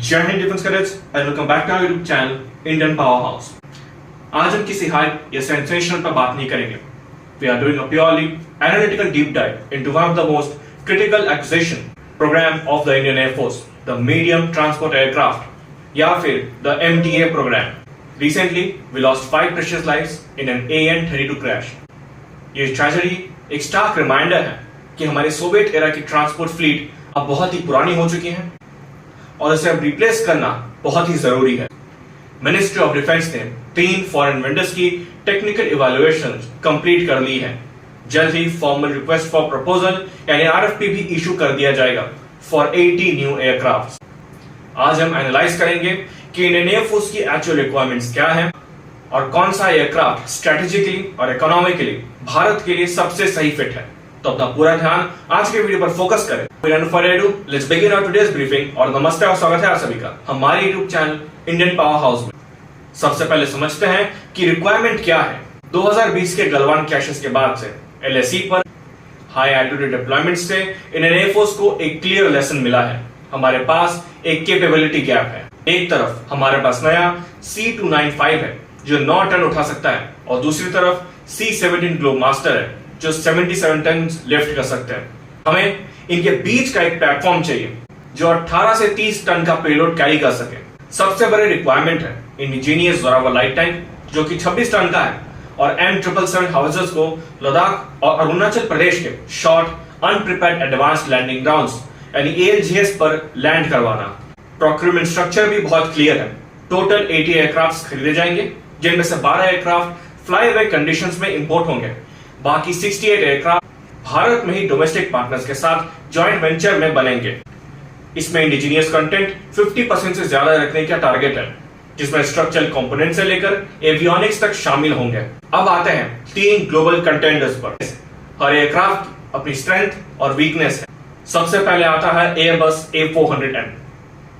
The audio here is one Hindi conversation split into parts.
जय हिंद defence cadets and welcome back to our YouTube channel Indian power house. आज हम किसी हाइप या सेंसेशनल पर बात नहीं करेंगे। We are doing a purely analytical deep dive into one of the most critical acquisition programme of the Indian Air Force, the medium transport aircraft या फिर the MTA programme. Recently, we lost 5 precious lives in an AN-32 crash. ये ट्रेजेडी एक स्टार्क रिमाइंडर है कि हमारे सोवियत एरा की ट्रांसपोर्ट फ्लीट अब बहुत ही पुरानी हो चुकी है और इसे अब रिप्लेस करना बहुत ही जरूरी है। मिनिस्ट्री ऑफ डिफेंस ने 3 फॉरेन वेंडर्स की टेक्निकल इवैल्यूएशन कंप्लीट कर ली है। जल्द ही फॉर्मल रिक्वेस्ट फॉर प्रपोजल यानी RFP भी इशू कर दिया जाएगा फॉर 80 न्यू एयरक्राफ्ट। आज हम एनालाइज करेंगे कि इंडियन एयरफोर्स की एक्चुअल रिक्वायरमेंट्स क्या है और कौन सा एयरक्राफ्ट स्ट्रेटेजिकली और इकोनॉमिकली भारत के लिए सबसे सही फिट है। तो अपना पूरा ध्यान आज के वीडियो पर फोकस करें। Let's begin our today's briefing और नमस्ते और स्वागत है आप सभी का हमारे YouTube channel Indian power house में। सबसे पहले समझते हैं कि रिक्वायरमेंट क्या है। 2020 के गलवान क्लैशेस के बाद से LAC पर हाई एल्टीट्यूड डिप्लॉयमेंट से इंडियन एयरफोर्स को एक क्लियर लेसन मिला है। हमारे पास एक कैपेबिलिटी गैप है। एक तरफ हमारे पास नया C295 है जो 9 टन उठा सकता है और दूसरी तरफ C17 ग्लोबमास्टर है जो 77 टन लिफ्ट कर सकते हैं। हमें इनके बीच का एक प्लेटफॉर्म चाहिए जो 18 से 30 टन का पेलोड कैरी कर सके। सबसे बड़ी रिक्वायरमेंट है इंडिजीनियस जोरावर लाइट टैंक जो कि 26 टन का है और M777 हाउसेस को लद्दाख और अरुणाचल प्रदेश के short unprepared advanced landing grounds यानी ALGS पर लैंड करवाना। प्रोक्यूरमेंट स्ट्रक्चर भी बहुत क्लियर है। टोटल 80 एयरक्राफ्ट खरीदे जाएंगे जिनमें से 12 एयरक्राफ्ट फ्लाईअवे कंडीशंस में इंपोर्ट होंगे। बाकी 68 एयरक्राफ्ट भारत में ही डोमेस्टिक पार्टनर्स के साथ जॉइंट वेंचर में बनेंगे। इसमें इंडिजीनियस कंटेंट 50% से ज्यादा रखने का टारगेट है जिसमें स्ट्रक्चरल कंपोनेंट से लेकर एवियोनिक्स तक शामिल होंगे। अब आते हैं 3 ग्लोबल कंटेंडर्स पर। हर एयरक्राफ्ट अपनी स्ट्रेंथ और वीकनेस है। सबसे पहले आता है एयरबस A400M।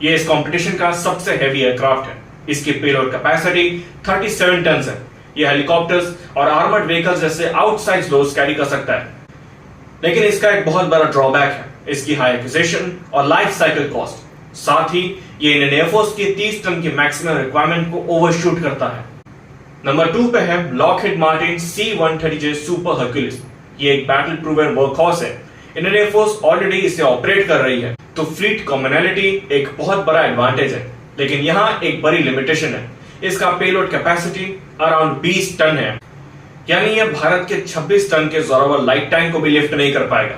ये इस कंपटीशन का सबसे हेवी एयरक्राफ्ट है। इसकी पेलोड कैपेसिटी 37 टन है। यह हेलीकॉप्टर्स और आर्मर्ड व्हीकल्स जैसे आउटसाइड लोड्स कैरी कर सकता है, लेकिन इसका एक बहुत बड़ा ड्रॉबैक है इसकी हाई एक्विजिशन और लाइफ साइकिल कॉस्ट। साथ ही ये इंडियन एयरफोर्स की 30 टन की मैक्सिमम रिक्वायरमेंट को ओवरशूट करता है। नंबर 2 पे है Lockheed Martin C-130J super Hercules. ये एक बैटल प्रूवन वर्कहॉर्स है। इंडियन एयरफोर्स ऑलरेडी इसे ऑपरेट कर रही है तो फ्लीट कॉमनैलिटी एक बहुत बड़ा एडवांटेज है, लेकिन यहाँ एक बड़ी लिमिटेशन है। इसका पेलोड कैपेसिटी अराउंड 20 टन है, यानी यह भारत के 26 टन के जोरावर लाइट टैंक को भी लिफ्ट नहीं कर पाएगा,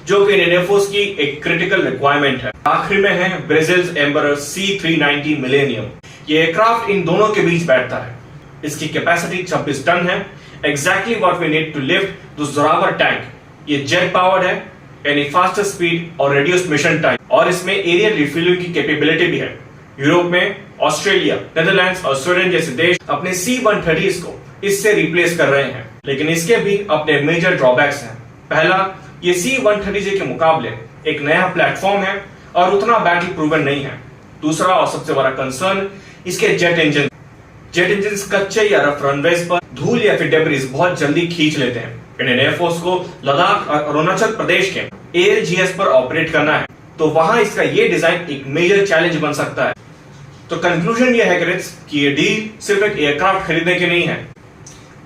जो कि इंडियन एयरफोर्स की एक क्रिटिकल रिक्वायरमेंट है। आखिर में है ब्राजील्स एम्बरर C-390 मिलेनियम। ये एयरक्राफ्ट इन दोनों के बीच बैठता है। इसकी कैपेसिटी 26 टन है, exactly what we need to lift the Zorawar tank. ये जेट पावर्ड है यानी फास्टर स्पीड और रिड्यूस्ड मिशन टाइम, और इसमें एरियल रिफ्यूलिंग की कैपेबिलिटी भी है। यूरोप में ऑस्ट्रेलिया, नेदरलैंड्स और स्वीडन जैसे देश अपने C-130s को इससे रिप्लेस कर रहे हैं, लेकिन इसके भी अपने मेजर ड्रॉबैक्स हैं। पहला, ये C-130J के मुकाबले एक नया प्लेटफॉर्म है और उतना बैटल प्रूवन नहीं है। दूसरा और सबसे बड़ा कंसर्न इसके जेट इंजन कच्चे या रफ रनवेज पर धूल या फिर डेब्रिस बहुत जल्दी खींच लेते हैं। इंडियन एयरफोर्स को लद्दाख और अरुणाचल प्रदेश के ALGS पर ऑपरेट करना है तो वहां इसका ये डिजाइन एक मेजर चैलेंज बन सकता है। तो कंक्लूजन ये है कि ये डील सिर्फ एक एयरक्राफ्ट खरीदने की नहीं है।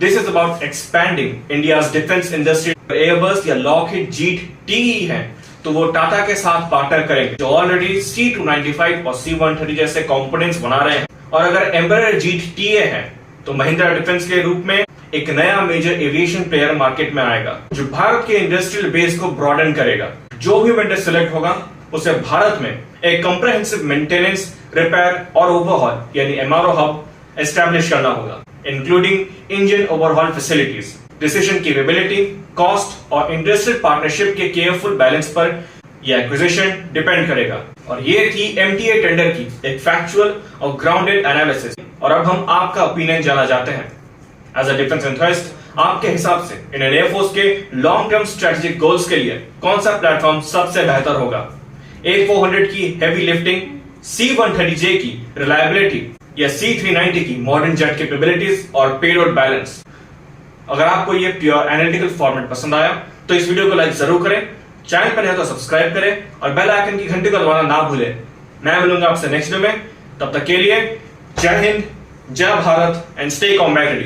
This is about expanding India's defence industry. Airbus या लॉकहीड GTE है तो वो टाटा के साथ पार्टनर करेंगे जो ऑलरेडी C-295 और C-130 जैसे कंपोनेंट्स बना रहे हैं, और अगर एम्बरर GTA है तो महिंद्रा डिफेंस के रूप में एक नया मेजर एविएशन प्लेयर मार्केट में आएगा जो भारत के इंडस्ट्रियल बेस को ब्रॉडन करेगा। जो भी वेंडर सिलेक्ट होगा उसे भारत में एक कॉम्प्रिहेंसिव मेंटेनेंस, रिपेयर और ओवरहॉल यानी MRO हब एस्टैब्लिश करना होगा, including engine overhaul facilities. Decision capability, cost और इंडस्ट्रियल पार्टनरशिप के केयरफुल बैलेंस पर यह एक्विजिशन डिपेंड करेगा। और ये थी MTA टेंडर की एक फैक्चुअल और ग्राउंडेड एनालिसिस। और अब हम आपका ओपिनियन जानना चाहते हैं। एज अ डिफेंस एंथुसियास्ट, आपके हिसाब से इंडियन एयरफोर्स के लॉन्ग टर्म स्ट्रेटेजिक गोल्स के लिए कौन सा प्लेटफॉर्म सबसे बेहतर होगा? A400 की हेवी लिफ्टिंग, C-130J की रिलायबिलिटी या C-390 की मॉडर्न जेट कैपेबिलिटीज और पेलोड बैलेंस? अगर आपको ये प्योर एनालिटिकल फॉर्मेट पसंद आया तो इस वीडियो को लाइक जरूर करें, चैनल पर नए तो सब्सक्राइब करें और बेल आइकन की घंटी को दबाना ना भूलें मैं मिलूंगा आपसे नेक्स्ट वीडियो में। तब तक के लिए जय हिंद, जय भारत एंड स्टे कॉम्बैटिव।